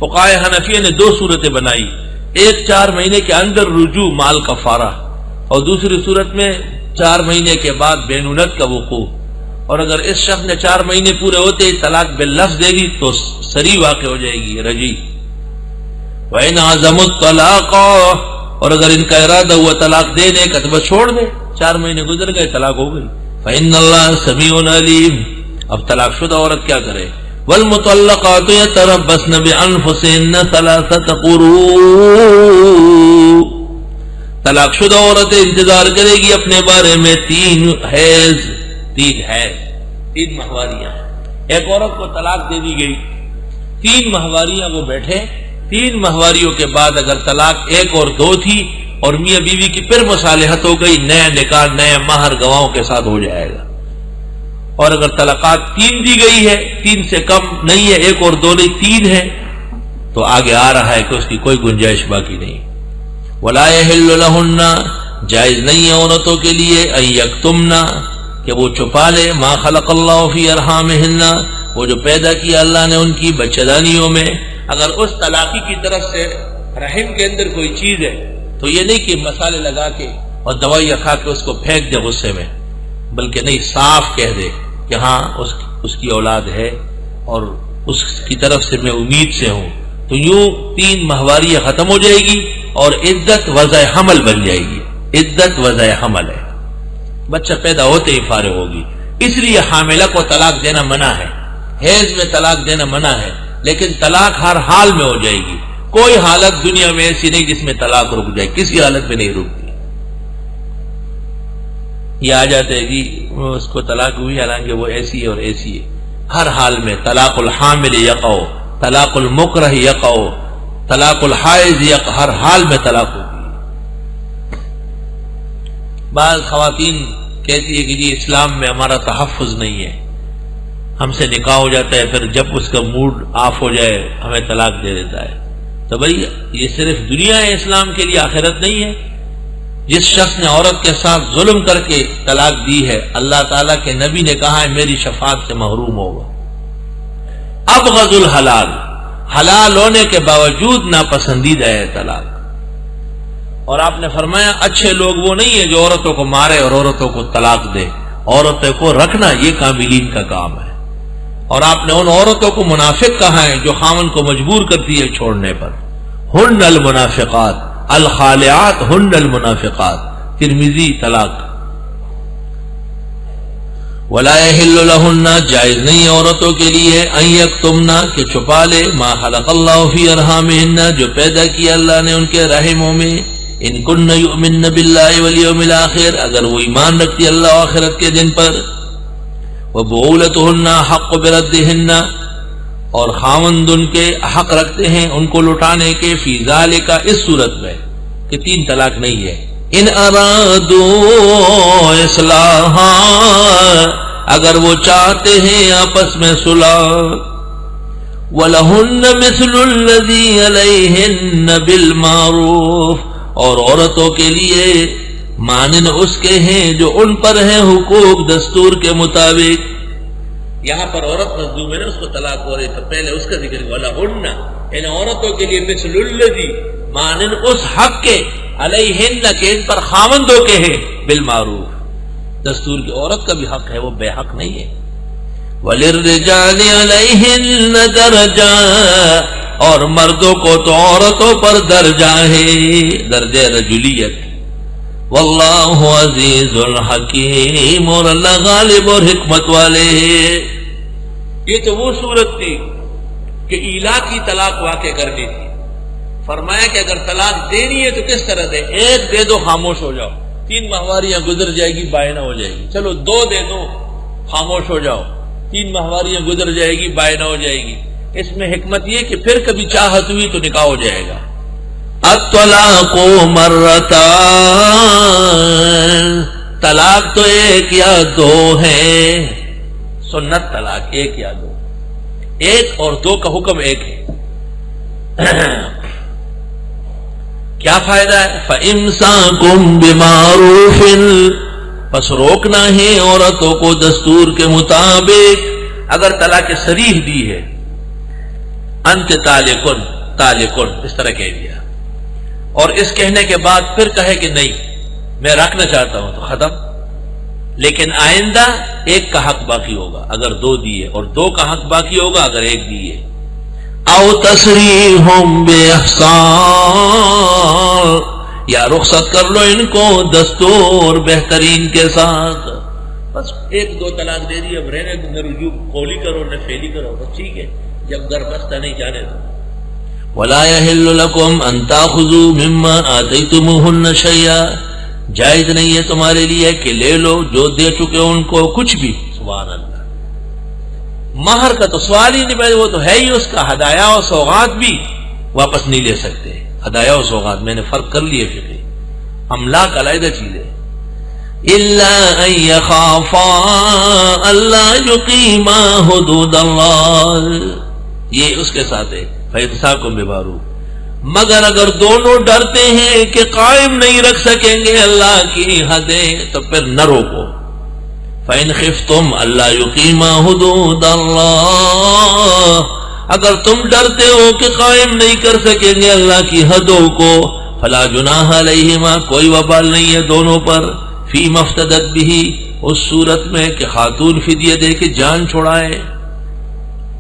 فقہائے حنفیہ نے دو صورتیں بنائی، ایک 4 مہینے کے اندر رجوع مال کفارہ، اور دوسری صورت میں 4 مہینے کے بعد بینونت کا وقوع. اور اگر اس شخص نے 4 مہینے پورے ہوتے ہی طلاق باللفظ دے دی تو صریح واقع ہو جائے گی رجی. وَإِنْ عَزَمُوا الطَّلَاقَ، اور اگر ان کا ارادہ ہوا طلاق دینے کا تو بس چھوڑ دے، 4 مہینے گزر گئے طلاق ہو گئی. فَإِنَّ اللَّهَ سَمِيعٌ عَلِيمٌ. اب طلاق شدہ عورت کیا کرے؟ وَالْمُطَلَّقَاتُ يَتَرَبَّصْنَ بِأَنفُسِهِنَّ 3 قُرُوء. طلاق شدہ عورت انتظار کرے گی اپنے بارے میں 3 حیض، 3 ماہواریاں. ایک عورت کو طلاق دے دی گئی، 3 ماہواریاں وہ بیٹھے، 3 ماہواریوں کے بعد اگر طلاق 1 اور 2 تھی اور میاں بیوی کی پھر مصالحت ہو گئی، نیا نکاح نئے مہر گواہوں کے ساتھ ہو جائے گا. اور اگر طلاقات 3 دی گئی ہے، 3 سے کم نہیں ہے، 1 اور 2 نہیں 3 ہے، تو آگے آ رہا ہے کہ اس کی کوئی گنجائش باقی نہیں. وَلَا يَحِلُّ لَهُنَّ، جائز نہیں ہے عورتوں کے لیے أَن يَكْتُمْنَ، کہ وہ چھپا لے ما خلق اللہ فی ارحامہن، وہ جو پیدا کیا اللہ نے ان کی بچہ دانیوں میں. اگر اس طلاقی کی طرف سے رحم کے اندر کوئی چیز ہے تو یہ نہیں کہ مسالے لگا کے اور دوائیاں کھا کے اس کو پھینک دے غصے میں، بلکہ نہیں، صاف کہہ دے کہ ہاں اس کی اولاد ہے اور اس کی طرف سے میں امید سے ہوں. تو یوں 3 ماہواریاں ختم ہو جائے گی اور عدت وضع حمل بن جائے گی. عدت وضع حمل ہے، بچہ پیدا ہوتے ہی فارغ ہوگی. اس لیے حاملہ کو طلاق دینا منع ہے، حیض میں طلاق دینا منع ہے، لیکن طلاق ہر حال میں ہو جائے گی. کوئی حالت دنیا میں ایسی نہیں جس میں طلاق رک جائے، کسی حالت میں نہیں رکتی. یہ آ جاتے ہیں جی اس کو طلاق ہوئی حالانکہ وہ ایسی ہے اور ایسی ہے. ہر حال میں طلاق الحامل یقع، طلاق المکرہ یقع، طلاق الحائض یقع، ہر حال میں طلاق ہوگی. بعض خواتین کہتی ہے کہ جی اسلام میں ہمارا تحفظ نہیں ہے، ہم سے نکاح ہو جاتا ہے، پھر جب اس کا موڈ آف ہو جائے ہمیں طلاق دے دیتا ہے. تو بھائی یہ صرف دنیا ہے اسلام کے لیے، آخرت نہیں ہے. جس شخص نے عورت کے ساتھ ظلم کر کے طلاق دی ہے، اللہ تعالیٰ کے نبی نے کہا ہے میری شفاعت سے محروم ہوگا. ابغض الحلال، حلال ہونے کے باوجود ناپسندیدہ ہے طلاق. اور آپ نے فرمایا اچھے لوگ وہ نہیں ہیں جو عورتوں کو مارے اور عورتوں کو طلاق دے، عورتوں کو رکھنا یہ کاملین کا کام ہے. اور آپ نے ان عورتوں کو منافق کہا ہے جو خاوند کو مجبور کرتی ہے چھوڑنے پر. ہن المنافقات الخالعات ہن المنافقات، ترمذی طلاق. ولا يحل لهن، جائز نہیں عورتوں کے لیے ان یکتمن، کہ چھپا لے ما خلق اللہ فی ارحامہن، جو پیدا کیا اللہ نے ان کے رحموں میں. ان کن یؤمن باللہ والیوم الآخر، اگر وہ ایمان رکھتی اللہ و آخرت کے دن پر. وبعولتهن حق بردہن، اور خاوند ان کے حق رکھتے ہیں ان کو لوٹانے کے. فی ذالک، اس صورت میں کہ 3 طلاق نہیں ہے. ان ارادوا اصلاحا، اگر وہ چاہتے ہیں آپس میں صلح. وَلَهُنَّ مِثْلُ الَّذِي عَلَيْهِنَّ بِالْمَعْرُوفِ، اور عورتوں کے لیے مانند اس کے ہیں جو ان پر ہیں حقوق دستور کے مطابق. یہاں پر عورت مظلوم ہے نا، اس کو طلاق ہو رہی تو پہلے اس کا ذکر وَلَهُنَّ، ان عورتوں کے لیے مثل الذی، مانند اس حق کے، علیہن کہ ان پر خاوندوں کے ہیں، بالمعروف، دستور کی. عورت کا بھی حق ہے، وہ بے حق نہیں ہے. وَلِلرِّجَالِ عَلَيْهِنَّ دَرَجَةٌ، اور مردوں کو تو عورتوں پر درجہ ہے، درجہ رجولیت. واللہ عزیز الحکیم، اور اللہ غالب اور حکمت والے ہے. یہ تو وہ صورت تھی کہ ایلا کی طلاق واقع کرنی تھی. فرمایا کہ اگر طلاق دینی ہے تو کس طرح دے؟ 1 دے دو خاموش ہو جاؤ، 3 ماہواریاں گزر جائے گی بائنہ ہو جائے گی. چلو 2 دے دو خاموش ہو جاؤ، 3 ماہواریاں گزر جائے گی بائنہ ہو جائے گی. اس میں حکمت یہ کہ پھر کبھی چاہت ہوئی تو نکاح ہو جائے گا. الطلاق مرتان، طلاق تو 1 یا 2 ہے. سنت طلاق 1 یا 2، 1 اور 2 کا حکم 1 ہے. کیا فائدہ ہے؟ فَإِمْسَاكُمْ بِمَعْرُوفٍ، پس روکنا ہے عورتوں کو دستور کے مطابق. اگر طلاق صریح دی ہے انت طالقن طالقن اس طرح کہہ دیا، اور اس کہنے کے بعد پھر کہے کہ نہیں میں رکھنا چاہتا ہوں، تو ختم. لیکن آئندہ ایک کا حق باقی ہوگا اگر دو دیے، اور دو کا حق باقی ہوگا اگر ایک دیے. او تسریحم باحسان، یا رخصت کر لو ان کو دستور بہترین کے ساتھ. بس ایک دو طلاق دے دی، اب رہنے دو، نہ رجوع قولی کرو نہ فعلی کرو، بس ٹھیک ہے، جب گھر بستہ نہیں جانے دو. ولا يحل لكم ان تاخذوا مما آتيتموهن شيئا، جائز نہیں ہے تمہارے لیے کہ لے لو جو دے چکے ان کو کچھ بھی. سبحان اللہ. مہر کا تو سوال ہی نہیں، وہ تو ہے ہی اس کا. ہدایہ و سوغات بھی واپس نہیں لے سکتے. ہدایہ و سوغات میں نے فرق کر لیے فقہ، املاک علیحدہ چیز ہے. الا ان يخافا الا يقيما حدود اللہ، یہ اس کے ساتھ ہے فَإِمْسَاكٌ بِمَعْرُوفٍ، مگر اگر دونوں ڈرتے ہیں کہ قائم نہیں رکھ سکیں گے اللہ کی حدیں تو پھر نہ روکو. فَإِنْ خِفْتُمْ أَلَّا يُقِيمَا حُدُودَ اللَّهِ، اگر تم ڈرتے ہو کہ قائم نہیں کر سکیں گے اللہ کی حدوں کو، فَلَا جُنَاحَ عَلَيْهِمَا، کوئی وبال نہیں ہے دونوں پر، فِي مَا افْتَدَتْ بِهِ، اس صورت میں کہ خاتون فدیہ دے کے جان چھڑائے.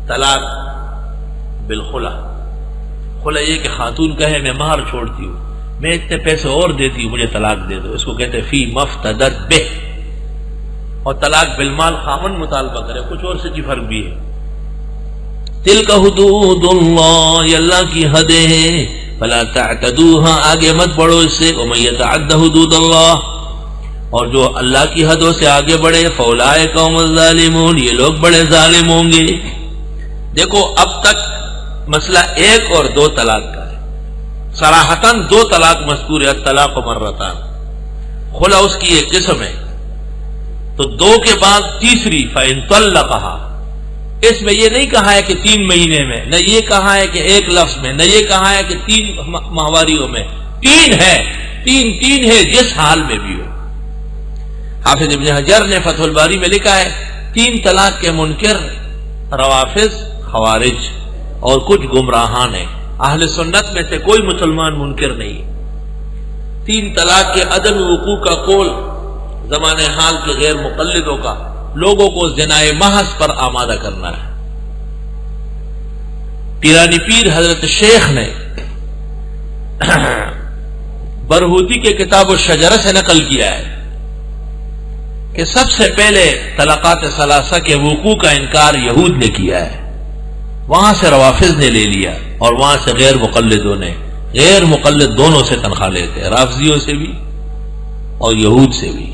طلاق بالخلا، خلا یہ کہ خاتون کہے میں مہر چھوڑتی ہوں، میں اتنے پیسے اور دیتی ہوں، مجھے طلاق دے دو، اس کو کہتے ہیں فی مفتدت بہ. اور طلاق بالمال خامن مطالبہ کرے، کچھ اور سے کی فرق بھی ہے. تلک حدود اللہ، یہ اللہ کی حدیں ہیں، فلا تعتدوها، آگے مت بڑھو اس سے. ومن یتعد حدود اللہ، اور جو اللہ کی حدوں سے آگے بڑھے، فاولئک هم الظالمون، یہ لوگ بڑے ظالم ہوں گے. دیکھو اب تک مسئلہ ایک اور دو طلاق کا ہے، صراحتاً دو طلاق مذکور ہے، طلاق مرتان. خلا اس کی ایک قسم ہے، تو دو کے بعد تیسری فَإِن طَلَّقَهَا، اس میں یہ نہیں کہا ہے کہ 3 مہینے میں، نہ یہ کہا ہے کہ ایک لفظ میں، نہ یہ کہا ہے کہ 3 ماہواریوں میں، 3 ہے، 3 ہے جس حال میں بھی ہو. حافظ ابن حجر نے فتح الباری میں لکھا ہے 3 طلاق کے منکر روافض، خوارج اور کچھ گمراہان ہیں، اہل سنت میں سے کوئی مسلمان منکر نہیں. 3 طلاق کے عدم وقوع کا قول زمان حال کے غیر مقلدوں کا، لوگوں کو زنائے محض پر آمادہ کرنا ہے. پیرانی پیر حضرت شیخ نے برہوتی کے کتاب الشجرہ سے نقل کیا ہے کہ سب سے پہلے طلاقات ثلاثہ کے وقوع کا انکار یہود نے کیا ہے، وہاں سے روافض نے لے لیا، اور وہاں سے غیر مقلدوں نے. غیر مقلد دونوں سے تنخواہ لیتے ہیں، رافضیوں سے بھی اور یہود سے بھی.